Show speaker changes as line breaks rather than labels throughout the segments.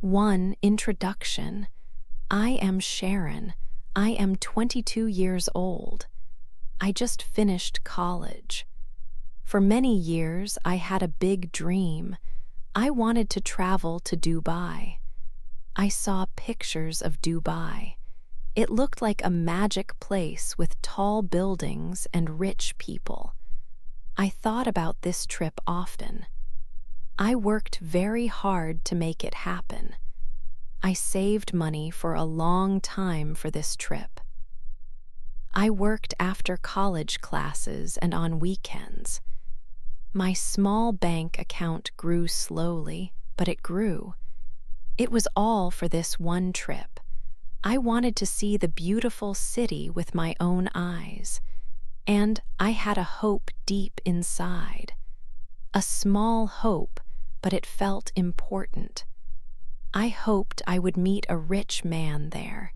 1. Introduction. I am Sharon. I am 22 years old. I just finished college. For many years, I had a big dream. I wanted to travel to Dubai. I saw pictures of Dubai. It looked like a magic place with tall buildings and rich people. I thought about this trip often. I worked very hard to make it happen. I saved money for a long time for this trip. I worked after college classes and on weekends. My small bank account grew slowly, but it grew. It was all for this one trip. I wanted to see the beautiful city with my own eyes, and I had a hope deep inside. A small hope, but it felt important. I hoped I would meet a rich man there,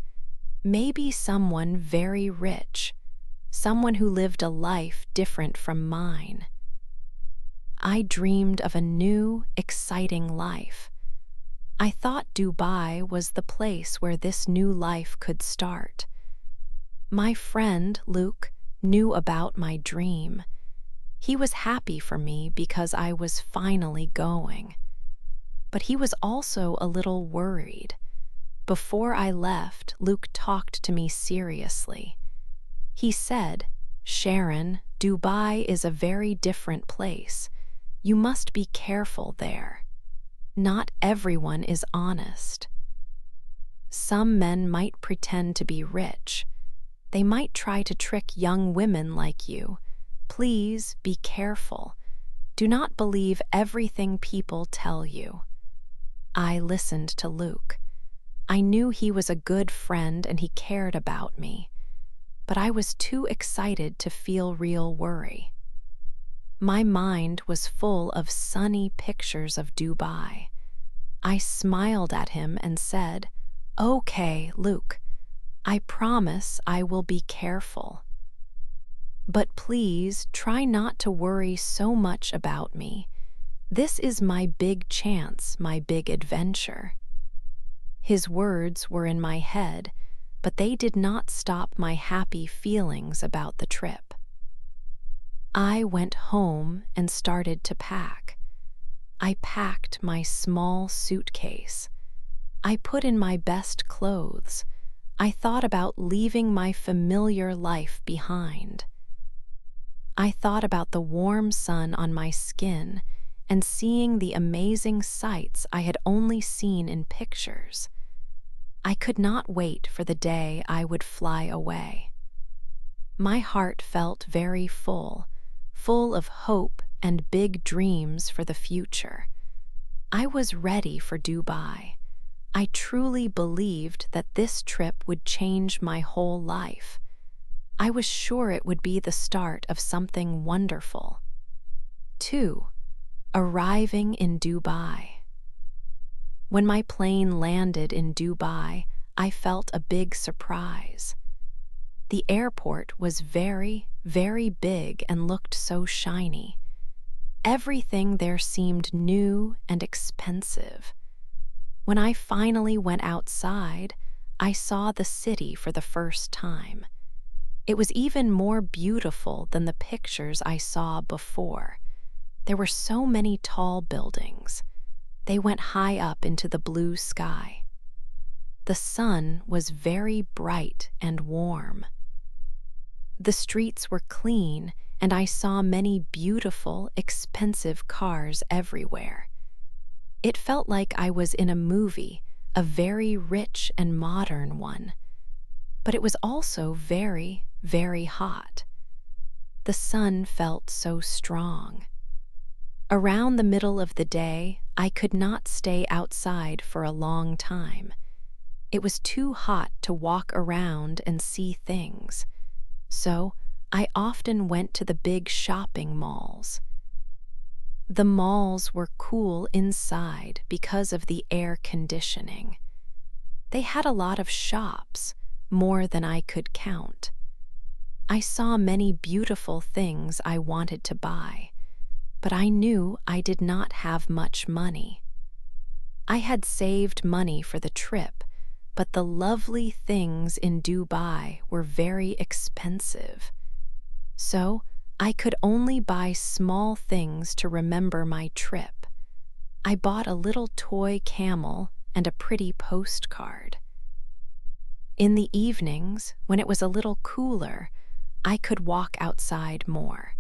maybe someone very rich, someone who lived a life different from mine. I dreamed of a new, exciting life. I thought Dubai was the place where this new life could start. My friend, Luke, knew about my dream. He was happy for me because I was finally going. But he was also a little worried. Before I left, Luke talked to me seriously. He said, "Sharon, Dubai is a very different place. You must be careful there. Not everyone is honest. Some men might pretend to be rich. They might try to trick young women like you. Please be careful. Do not believe everything people tell you." I listened to Luke. I knew he was a good friend and he cared about me, but I was too excited to feel real worry. My mind was full of sunny pictures of Dubai. I smiled at him and said, "Okay, Luke, I promise I will be careful. But please try not to worry so much about me. This is my big chance, my big adventure." His words were in my head, but they did not stop my happy feelings about the trip. I went home and started to pack. I packed my small suitcase. I put in my best clothes. I thought about leaving my familiar life behind. I thought about the warm sun on my skin and seeing the amazing sights I had only seen in pictures. I could not wait for the day I would fly away. My heart felt very full of hope and big dreams for the future. I was ready for Dubai. I truly believed that this trip would change my whole life. I was sure it would be the start of something wonderful. 2. Arriving in Dubai. When my plane landed in Dubai, I felt a big surprise. The airport was very, very big and looked so shiny. Everything there seemed new and expensive. When I finally went outside, I saw the city for the first time. It was even more beautiful than the pictures I saw before. There were so many tall buildings. They went high up into the blue sky. The sun was very bright and warm. The streets were clean, and I saw many beautiful, expensive cars everywhere. It felt like I was in a movie, a very rich and modern one. But it was also very, very hot. The sun felt so strong. Around the middle of the day, I could not stay outside for a long time. It was too hot to walk around and see things. So I often went to the big shopping malls. The malls were cool inside because of the air conditioning. They had a lot of shops, more than I could count. I saw many beautiful things I wanted to buy, but I knew I did not have much money. I had saved money for the trip, but the lovely things in Dubai were very expensive. So I could only buy small things to remember my trip. I bought a little toy camel and a pretty postcard. In the evenings, when it was a little cooler, I could walk outside more.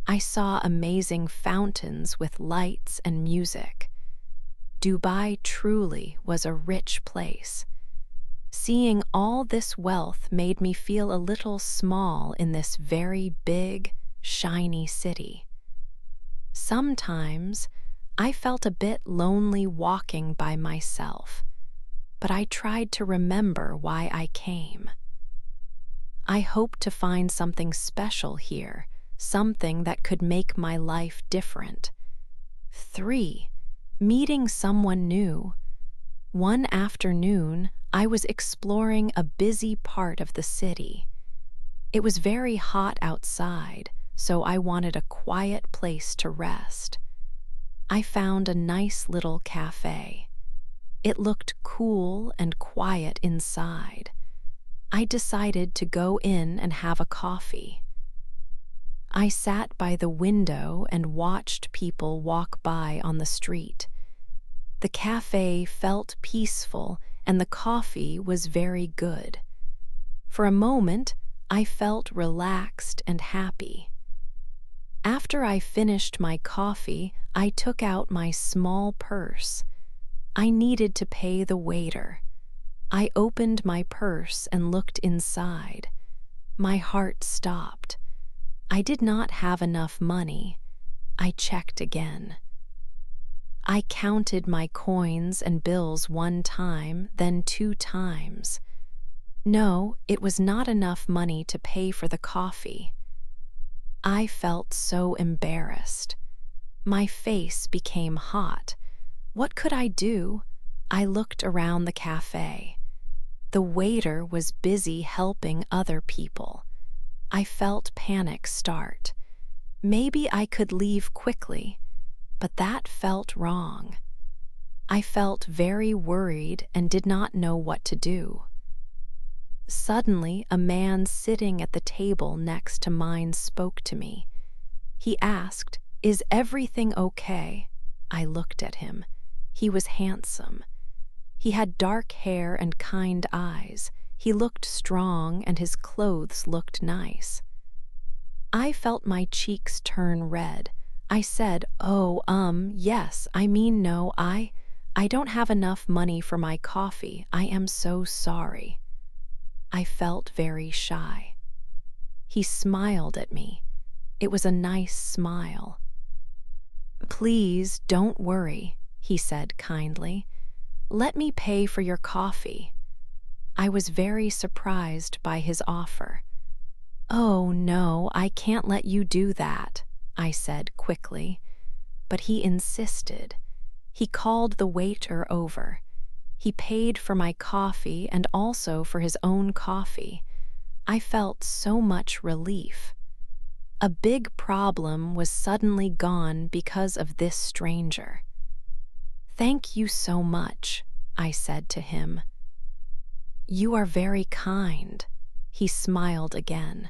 I saw amazing fountains with lights and music. Dubai truly was a rich place. Seeing all this wealth made me feel a little small in this very big, shiny city. Sometimes I felt a bit lonely walking by myself, but I tried to remember why I came. I hoped to find something special here, something that could make my life different. 3. Meeting someone new. One afternoon, I was exploring a busy part of the city. It was very hot outside, so I wanted a quiet place to rest. I found a nice little cafe. It looked cool and quiet inside. I decided to go in and have a coffee. I sat by the window and watched people walk by on the street. The cafe felt peaceful and the coffee was very good. For a moment, I felt relaxed and happy. After I finished my coffee, I took out my small purse. I needed to pay the waiter. I opened my purse and looked inside. My heart stopped. I did not have enough money. I checked again. I counted my coins and bills 1 time, then 2 times. No, it was not enough money to pay for the coffee. I felt so embarrassed. My face became hot. What could I do? I looked around the cafe. The waiter was busy helping other people. I felt panic start. Maybe I could leave quickly, but that felt wrong. I felt very worried and did not know what to do. Suddenly, a man sitting at the table next to mine spoke to me. He asked, "Is everything okay?" I looked at him. He was handsome. He had dark hair and kind eyes. He looked strong and his clothes looked nice. I felt my cheeks turn red. I said, yes, I mean no, I don't have enough money for my coffee. I am so sorry." I felt very shy. He smiled at me. It was a nice smile. "Please don't worry," he said kindly. "Let me pay for your coffee." I was very surprised by his offer. "Oh, no, I can't let you do that," I said quickly. But he insisted. He called the waiter over. He paid for my coffee and also for his own coffee. I felt so much relief. A big problem was suddenly gone because of this stranger. "Thank you so much," I said to him. "You are very kind." He smiled again.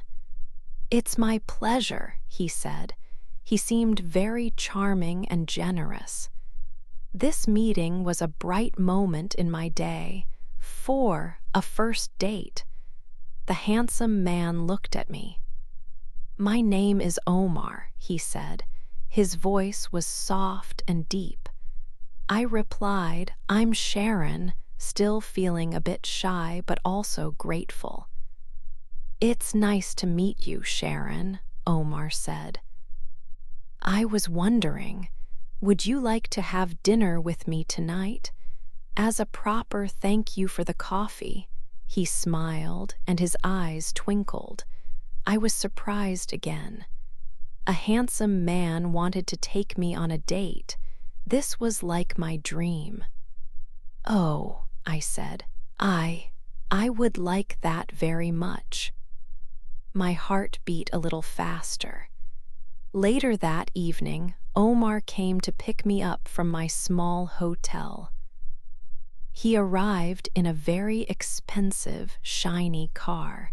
"It's my pleasure," he said. He seemed very charming and generous. This meeting was a bright moment in my day. 4. A first date. The handsome man looked at me. "My name is Omar," he said. His voice was soft and deep. I replied, "I'm Sharon," still feeling a bit shy but also grateful. "It's nice to meet you, Sharon," Omar said. I was wondering, would you like to have dinner with me tonight? As a proper thank you for the coffee. He smiled and his eyes twinkled. I was surprised again. A handsome man wanted to take me on a date. This was like my dream. "Oh," I said, I would like that very much." My heart beat a little faster. Later that evening, Omar came to pick me up from my small hotel. He arrived in a very expensive, shiny car.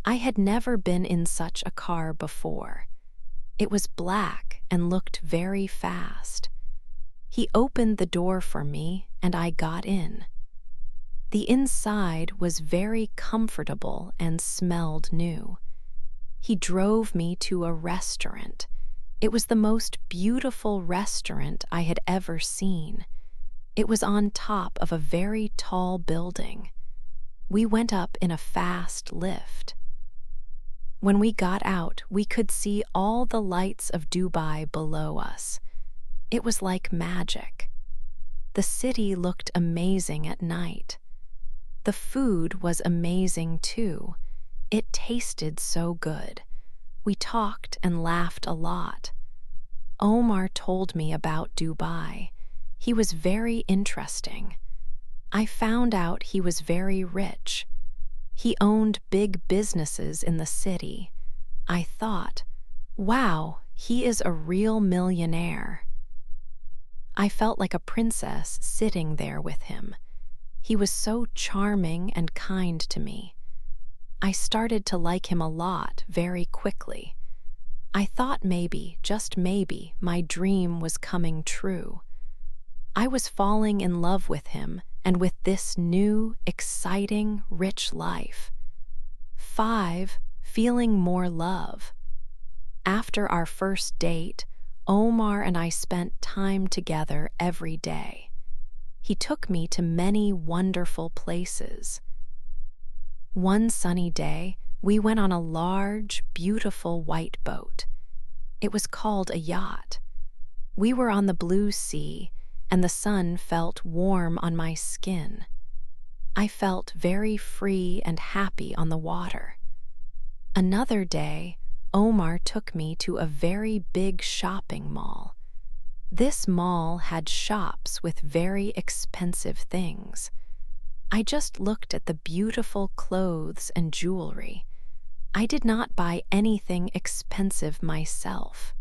I had never been in such a car before. It was black and looked very fast. He opened the door for me and I got in. The inside was very comfortable and smelled new. He drove me to a restaurant. It was the most beautiful restaurant I had ever seen. It was on top of a very tall building. We went up in a fast lift. When we got out, we could see all the lights of Dubai below us. It was like magic. The city looked amazing at night. The food was amazing too. It tasted so good. We talked and laughed a lot. Omar told me about Dubai. He was very interesting. I found out he was very rich. He owned big businesses in the city. I thought, wow, he is a real millionaire. I felt like a princess sitting there with him. He was so charming and kind to me. I started to like him a lot very quickly. I thought maybe, just maybe, my dream was coming true. I was falling in love with him and with this new, exciting, rich life. 5. Feeling more love. After our first date, Omar and I spent time together every day. He took me to many wonderful places. One sunny day, we went on a large, beautiful white boat. It was called a yacht. We were on the blue sea, and the sun felt warm on my skin. I felt very free and happy on the water. Another day, Omar took me to a very big shopping mall. This mall had shops with very expensive things. I just looked at the beautiful clothes and jewelry. I did not buy anything expensive myself.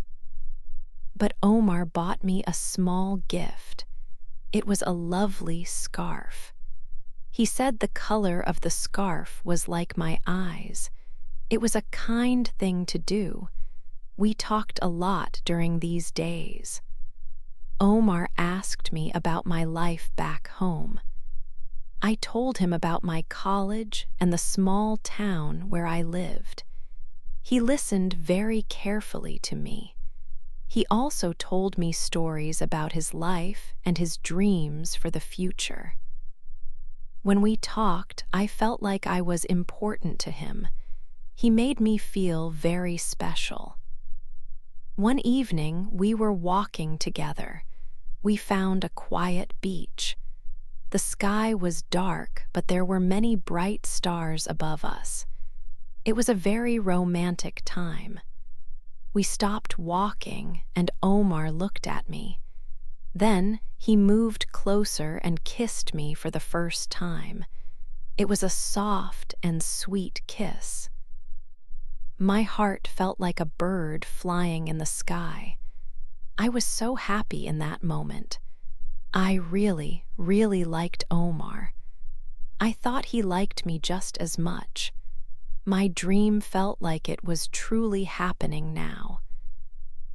But Omar bought me a small gift. It was a lovely scarf. He said the color of the scarf was like my eyes. It was a kind thing to do. We talked a lot during these days. Omar asked me about my life back home. I told him about my college and the small town where I lived. He listened very carefully to me. He also told me stories about his life and his dreams for the future. When we talked, I felt like I was important to him. He made me feel very special. One evening, we were walking together. We found a quiet beach. The sky was dark, but there were many bright stars above us. It was a very romantic time. We stopped walking, and Omar looked at me. Then he moved closer and kissed me for the first time. It was a soft and sweet kiss. My heart felt like a bird flying in the sky. I was so happy in that moment. I really, really liked Omar. I thought he liked me just as much. My dream felt like it was truly happening now.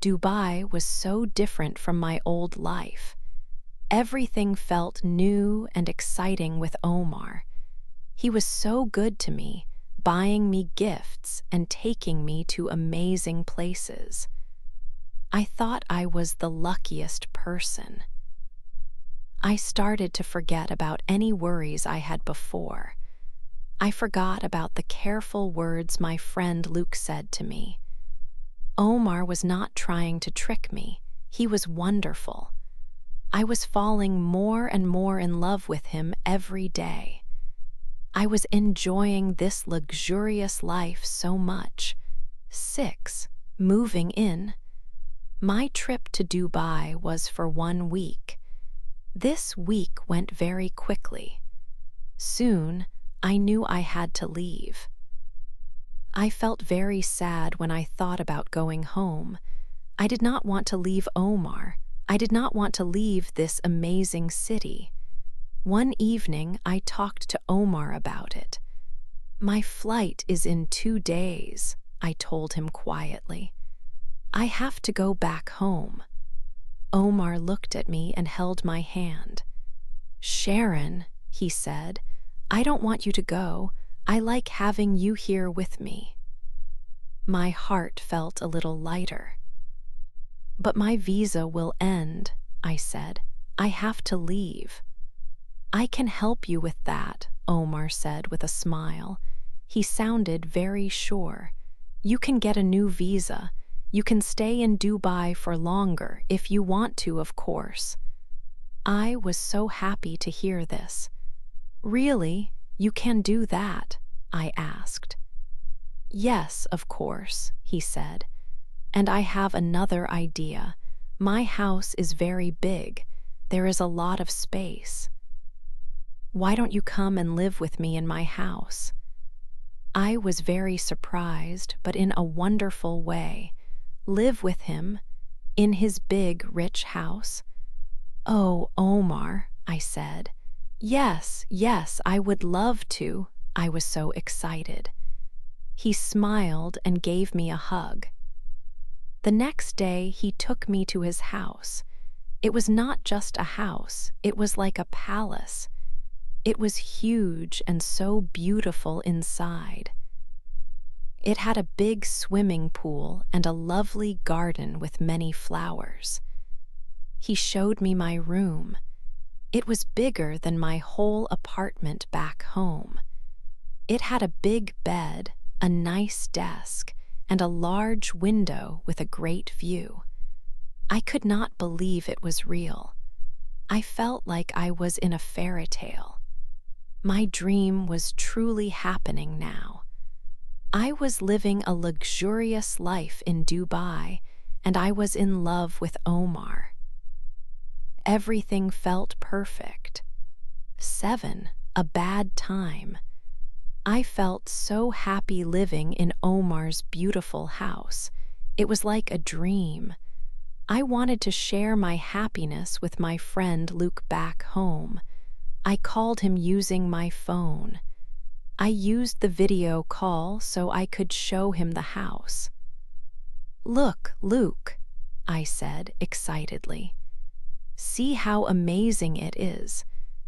Dubai was so different from my old life. Everything felt new and exciting with Omar. He was so good to me, buying me gifts and taking me to amazing places. I thought I was the luckiest person. I started to forget about any worries I had before. I forgot about the careful words my friend Luke said to me. Omar was not trying to trick me. He was wonderful. I was falling more and more in love with him every day. I was enjoying this luxurious life so much. 6. Moving in. My trip to Dubai was for 1 week. This week went very quickly. Soon, I knew I had to leave. I felt very sad when I thought about going home. I did not want to leave Omar. I did not want to leave this amazing city. One evening, I talked to Omar about it. My flight is in 2 days, I told him quietly. I have to go back home. Omar looked at me and held my hand. Sharon, he said, I don't want you to go. I like having you here with me. My heart felt a little lighter. But my visa will end, I said. I have to leave. I can help you with that, Omar said with a smile. He sounded very sure. You can get a new visa. You can stay in Dubai for longer if you want to, of course. I was so happy to hear this. Really, you can do that? I asked. Yes, of course, he said. And I have another idea. My house is very big. There is a lot of space. Why don't you come and live with me in my house? I was very surprised, but in a wonderful way. Live with him? In his big, rich house? Oh, Omar, I said. Yes, I would love to. I was so excited. He smiled and gave me a hug. The next day, he took me to his house. It was not just a house, it was like a palace. It was huge and so beautiful inside. It had a big swimming pool and a lovely garden with many flowers. He showed me my room. It was bigger than my whole apartment back home. It had a big bed, a nice desk, and a large window with a great view. I could not believe it was real. I felt like I was in a fairy tale. My dream was truly happening now. I was living a luxurious life in Dubai, and I was in love with Omar. Everything felt perfect. 7, a bad time. I felt so happy living in Omar's beautiful house. It was like a dream. I wanted to share my happiness with my friend Luke back home. I called him using my phone. I used the video call so I could show him the house. Look, Luke, I said excitedly. See how amazing it is.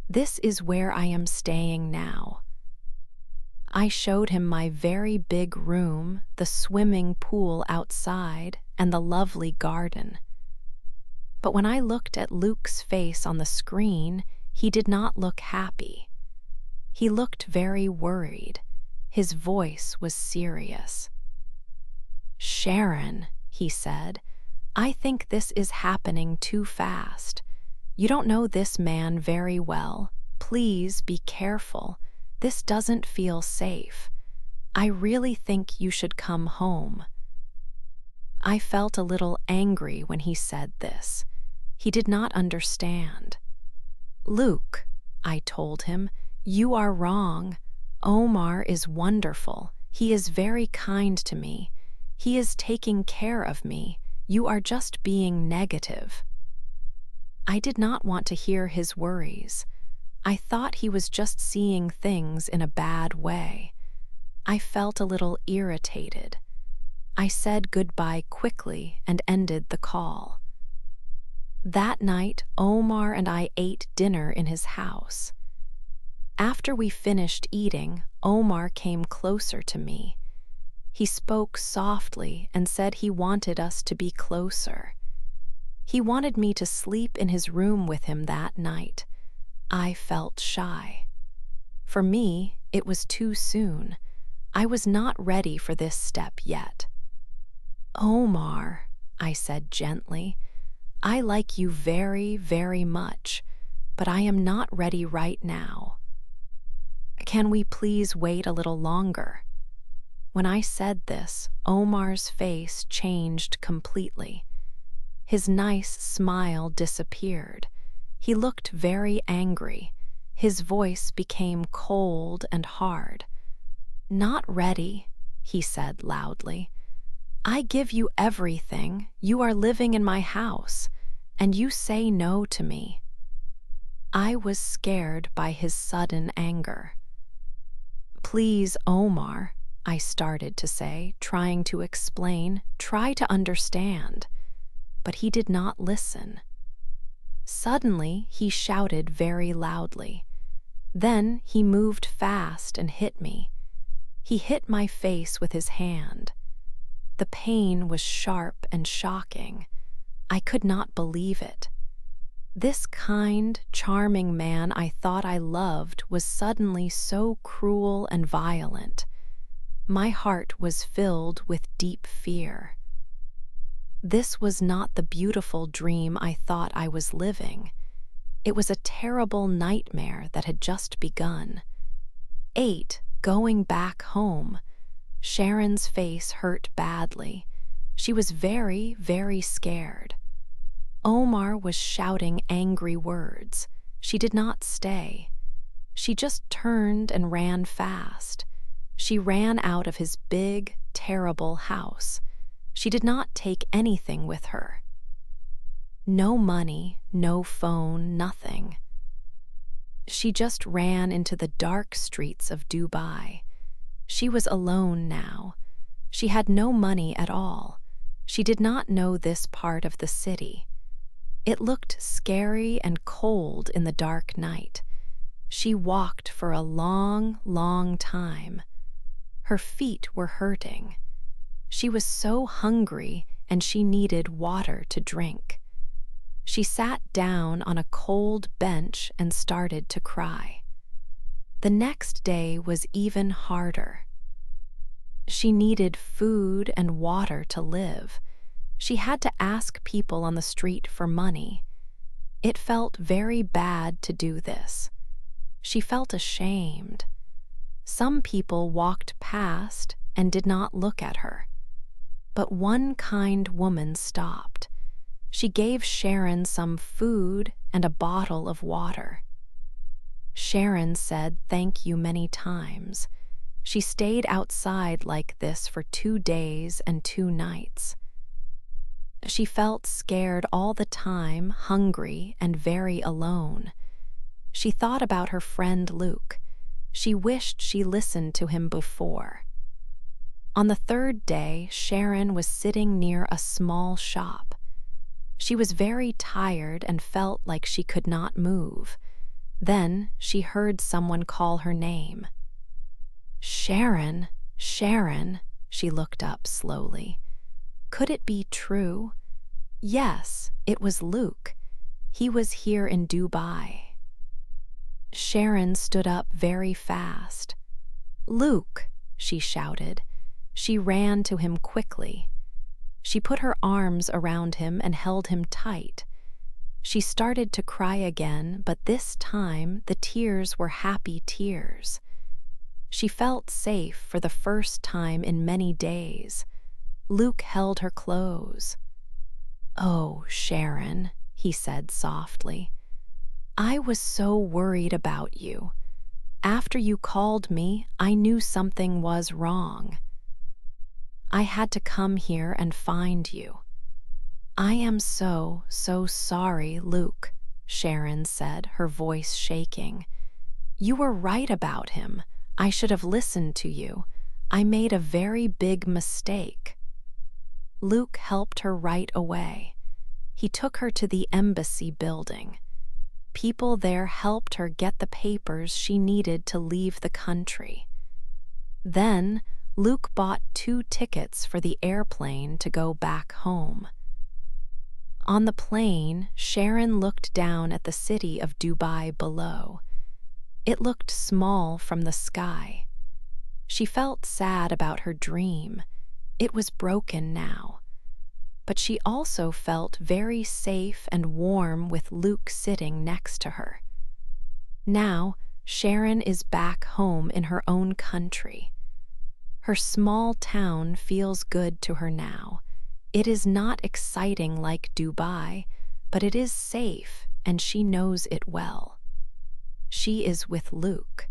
This is where I am staying now. I showed him my very big room, the swimming pool outside, and the lovely garden. But when I looked at Luke's face on the screen, he did not look happy. He looked very worried. His voice was serious. Sharon, he said, I think this is happening too fast. You don't know this man very well. Please be careful. This doesn't feel safe. I really think you should come home. I felt a little angry when he said this. He did not understand. Luke, I told him, you are wrong. Omar is wonderful. He is very kind to me. He is taking care of me. You are just being negative. I did not want to hear his worries. I thought he was just seeing things in a bad way. I felt a little irritated. I said goodbye quickly and ended the call. That night, Omar and I ate dinner in his house. After we finished eating, Omar came closer to me. He spoke softly and said he wanted us to be closer. He wanted me to sleep in his room with him that night. I felt shy. For me, it was too soon. I was not ready for this step yet. Omar, I said gently, I like you very, very much, but I am not ready right now. Can we please wait a little longer? When I said this, Omar's face changed completely. His nice smile disappeared. He looked very angry. His voice became cold and hard. Not ready, he said loudly. I give you everything, you are living in my house, and you say no to me. I was scared by his sudden anger. Please, Omar, I started to say, trying to explain, try to understand, but he did not listen. Suddenly, he shouted very loudly. Then he moved fast and hit me. He hit my face with his hand. The pain was sharp and shocking. I could not believe it. This kind, charming man I thought I loved was suddenly so cruel and violent. My heart was filled with deep fear. This was not the beautiful dream I thought I was living. It was a terrible nightmare that had just begun. 8. Going back home. Sharon's face hurt badly. She was very, very scared. Omar was shouting angry words. She did not stay. She just turned and ran fast. She ran out of his big, terrible house. She did not take anything with her. No money, no phone, nothing. She just ran into the dark streets of Dubai. She was alone now. She had no money at all. She did not know this part of the city. It looked scary and cold in the dark night. She walked for a long, long time. Her feet were hurting. She was so hungry and she needed water to drink. She sat down on a cold bench and started to cry. The next day was even harder. She needed food and water to live. She had to ask people on the street for money. It felt very bad to do this. She felt ashamed. Some people walked past and did not look at her. But one kind woman stopped. She gave Sharon some food and a bottle of water. Sharon said thank you many times. She stayed outside like this for 2 days and 2 nights. She felt scared all the time, hungry, and very alone. She thought about her friend Luke. She wished she listened to him before. On the 3rd day, Sharon was sitting near a small shop. She was very tired and felt like she could not move. Then she heard someone call her name. Sharon, Sharon, she looked up slowly. Could it be true? Yes, it was Luke. He was here in Dubai. Sharon stood up very fast. Luke, she shouted. She ran to him quickly. She put her arms around him and held him tight. She started to cry again, but this time the tears were happy tears. She felt safe for the first time in many days. Luke held her close. Oh, Sharon, he said softly. I was so worried about you. After you called me, I knew something was wrong. I had to come here and find you. I am so sorry, Luke, Sharon said, her voice shaking. You were right about him. I should have listened to you. I made a very big mistake. Luke helped her right away. He took her to the embassy building. People there helped her get the papers she needed to leave the country. Then, Luke bought 2 tickets for the airplane to go back home. On the plane, Sharon looked down at the city of Dubai below. It looked small from the sky. She felt sad about her dream. It was broken now. But she also felt very safe and warm with Luke sitting next to her. Now, Sharon is back home in her own country. Her small town feels good to her now. It is not exciting like Dubai, but it is safe and she knows it well. She is with Luke.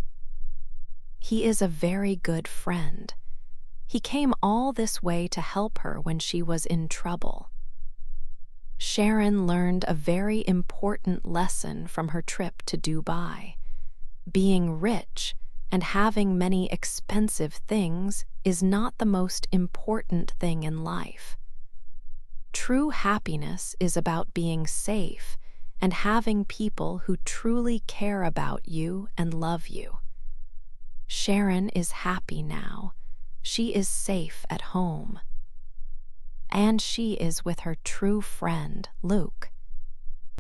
He is a very good friend. He came all this way to help her when she was in trouble. Sharon learned a very important lesson from her trip to Dubai. Being rich and having many expensive things is not the most important thing in life. True happiness is about being safe and having people who truly care about you and love you. Sharon is happy now. She is safe at home. And she is with her true friend, Luke.